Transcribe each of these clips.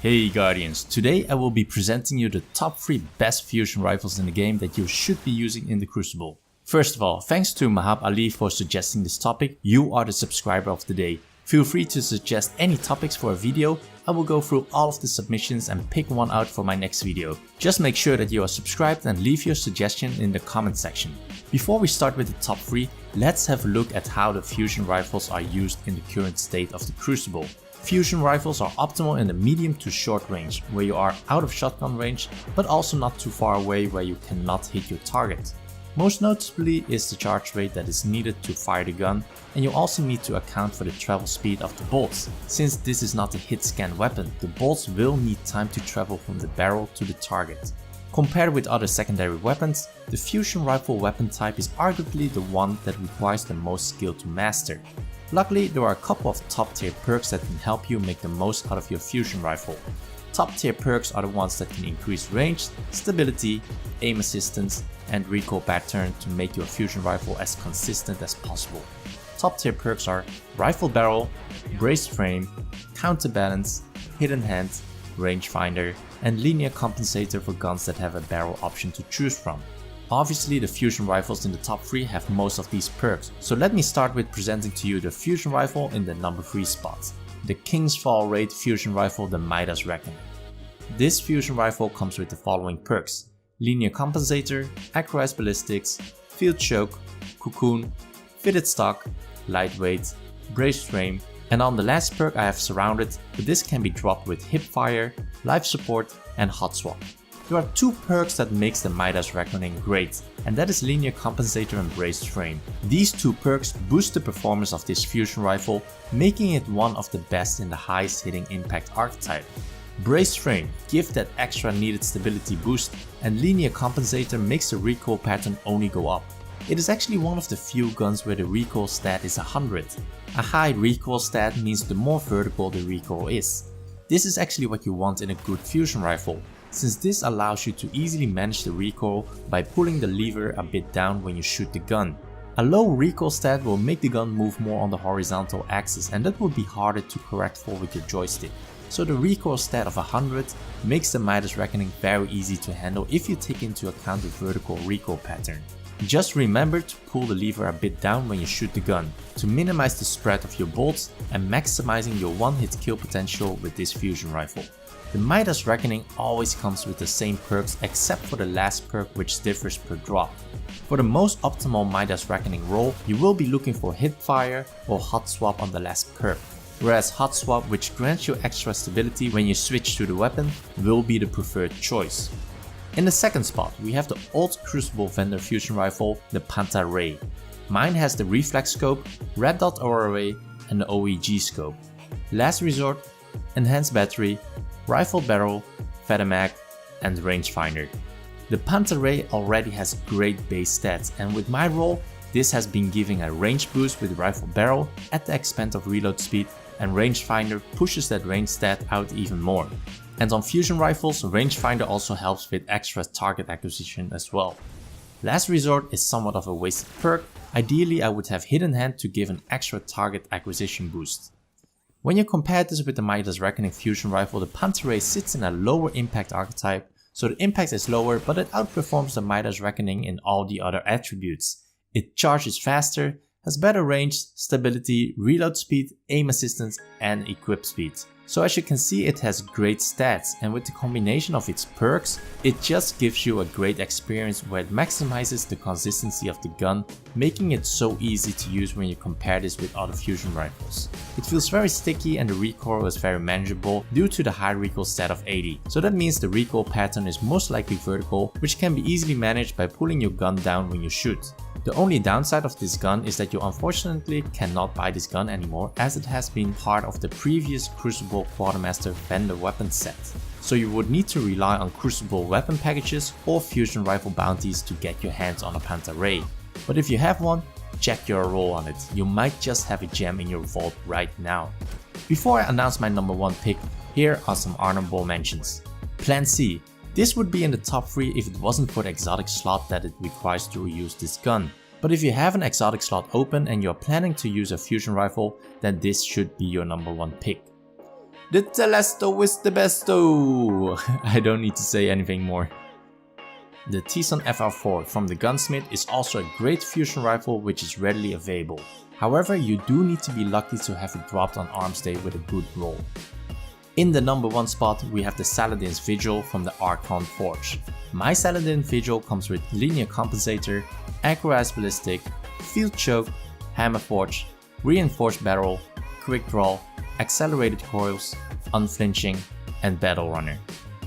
Hey Guardians, today I will be presenting you the top 3 best fusion rifles in the game that you should be using in the Crucible. First of all, thanks to Mahab Ali for suggesting this topic. You are the subscriber of the day. Feel free to suggest any topics for a video. I will go through all of the submissions and pick one out for my next video. Just make sure that you are subscribed and leave your suggestion in the comment section. Before we start with the top 3, let's have a look at how the fusion rifles are used in the current state of the Crucible. Fusion rifles are optimal in the medium to short range, where you are out of shotgun range, but also not too far away where you cannot hit your target. Most noticeably is the charge rate that is needed to fire the gun, and you also need to account for the travel speed of the bolts. Since this is not a hit scan weapon, the bolts will need time to travel from the barrel to the target. Compared with other secondary weapons, the fusion rifle weapon type is arguably the one that requires the most skill to master. Luckily, there are a couple of top tier perks that can help you make the most out of your fusion rifle. Top tier perks are the ones that can increase range, stability, aim assistance, and recoil pattern to make your fusion rifle as consistent as possible. Top tier perks are rifle barrel, braced frame, counterbalance, hidden hand, rangefinder, and linear compensator for guns that have a barrel option to choose from. Obviously, the fusion rifles in the top 3 have most of these perks, so let me start with presenting to you the fusion rifle in the number 3 spot. The King's Fall Raid fusion rifle, the Midas Reckoning. This fusion rifle comes with the following perks: linear compensator, accurized ballistics, field choke, cocoon, fitted stock, lightweight, braced frame, and on the last perk I have surrounded, but this can be dropped with hip fire, life support, and hot swap. There are 2 perks that makes the Midas Reckoning great, and that is linear compensator and braced frame. These 2 perks boost the performance of this fusion rifle, making it one of the best in the highest hitting impact archetype. Braced frame gives that extra needed stability boost, and linear compensator makes the recoil pattern only go up. It is actually one of the few guns where the recoil stat is 100. A high recoil stat means the more vertical the recoil is. This is actually what you want in a good fusion rifle, since this allows you to easily manage the recoil by pulling the lever a bit down when you shoot the gun. A low recoil stat will make the gun move more on the horizontal axis, and that will be harder to correct for with your joystick. So the recoil stat of 100 makes the Midas Reckoning very easy to handle if you take into account the vertical recoil pattern. Just remember to pull the lever a bit down when you shoot the gun, to minimize the spread of your bolts and maximizing your one-hit kill potential with this fusion rifle. The Midas Reckoning always comes with the same perks except for the last perk, which differs per drop. For the most optimal Midas Reckoning roll, you will be looking for hip fire or hot swap on the last perk, whereas hot swap, which grants you extra stability when you switch to the weapon, will be the preferred choice. In the second spot, we have the old Crucible vendor fusion rifle, the Panta Rhei. Mine has the reflex scope, red dot Aurora Ray, and the OEG scope. Last resort, enhanced battery, rifle barrel, feather mag, and rangefinder. The Panta Rhei already has great base stats, and with my roll, this has been giving a range boost with rifle barrel at the expense of reload speed, and rangefinder pushes that range stat out even more. And on fusion rifles, rangefinder also helps with extra target acquisition as well. Last resort is somewhat of a wasted perk. Ideally I would have hidden hand to give an extra target acquisition boost. When you compare this with the Midas Reckoning fusion rifle, the Panta Rhei sits in a lower impact archetype, so the impact is lower, but it outperforms the Midas Reckoning in all the other attributes. It charges faster, has better range, stability, reload speed, aim assistance, and equip speed. So as you can see, it has great stats, and with the combination of its perks, it just gives you a great experience where it maximizes the consistency of the gun, making it so easy to use when you compare this with other fusion rifles. It feels very sticky and the recoil is very manageable due to the high recoil stat of 80. So that means the recoil pattern is most likely vertical, which can be easily managed by pulling your gun down when you shoot. The only downside of this gun is that you unfortunately cannot buy this gun anymore, as it has been part of the previous Crucible Quartermaster vendor weapon set. So you would need to rely on Crucible weapon packages or fusion rifle bounties to get your hands on a Panta Rhei. But if you have one, check your roll on it, you might just have a gem in your vault right now. Before I announce my number 1 pick, here are some honorable mentions. Plan C. This would be in the top 3 if it wasn't for the exotic slot that it requires to reuse this gun. But if you have an exotic slot open and you're planning to use a fusion rifle, then this should be your number 1 pick. The Telesto is the besto! I don't need to say anything more. The Tison FR4 from the Gunsmith is also a great fusion rifle which is readily available. However, you do need to be lucky to have it dropped on Arms Day with a good roll. In the number 1 spot we have the Saladin's Vigil from the Archon Forge. My Saladin Vigil comes with linear compensator, anchorized ballistic, field choke, hammer forge, reinforced barrel, quick draw, accelerated coils, unflinching, and battle runner.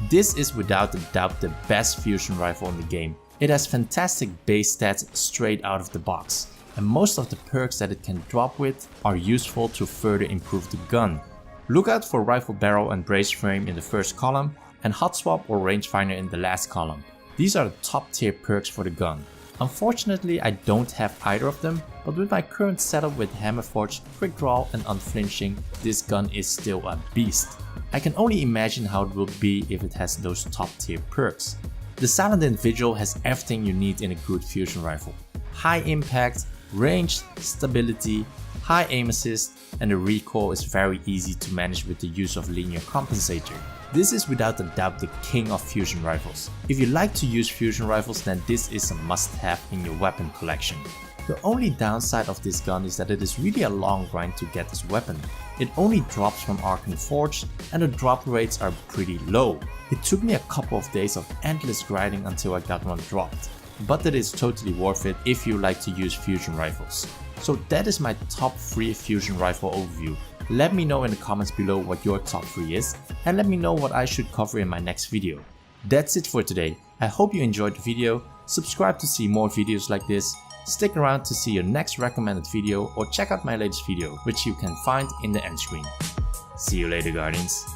This is without a doubt the best fusion rifle in the game. It has fantastic base stats straight out of the box, and most of the perks that it can drop with are useful to further improve the gun. Look out for rifle barrel and brace frame in the first column, and hot swap or rangefinder in the last column. These are the top tier perks for the gun. Unfortunately, I don't have either of them, but with my current setup with hammer forge, quick draw and unflinching, this gun is still a beast. I can only imagine how it will be if it has those top tier perks. The Saladin Vigil has everything you need in a good fusion rifle. High impact, range, stability, high aim assist, and the recoil is very easy to manage with the use of linear compensator. This is without a doubt the king of fusion rifles. If you like to use fusion rifles, then this is a must-have in your weapon collection. The only downside of this gun is that it is really a long grind to get this weapon. It only drops from Archon Forge and the drop rates are pretty low. It took me a couple of days of endless grinding until I got one dropped. But it is totally worth it if you like to use fusion rifles. So that is my top 3 fusion rifle overview. Let me know in the comments below what your top 3 is, and let me know what I should cover in my next video. That's it for today. I hope you enjoyed the video. Subscribe to see more videos like this. Stick around to see your next recommended video, or check out my latest video, which you can find in the end screen. See you later, Guardians.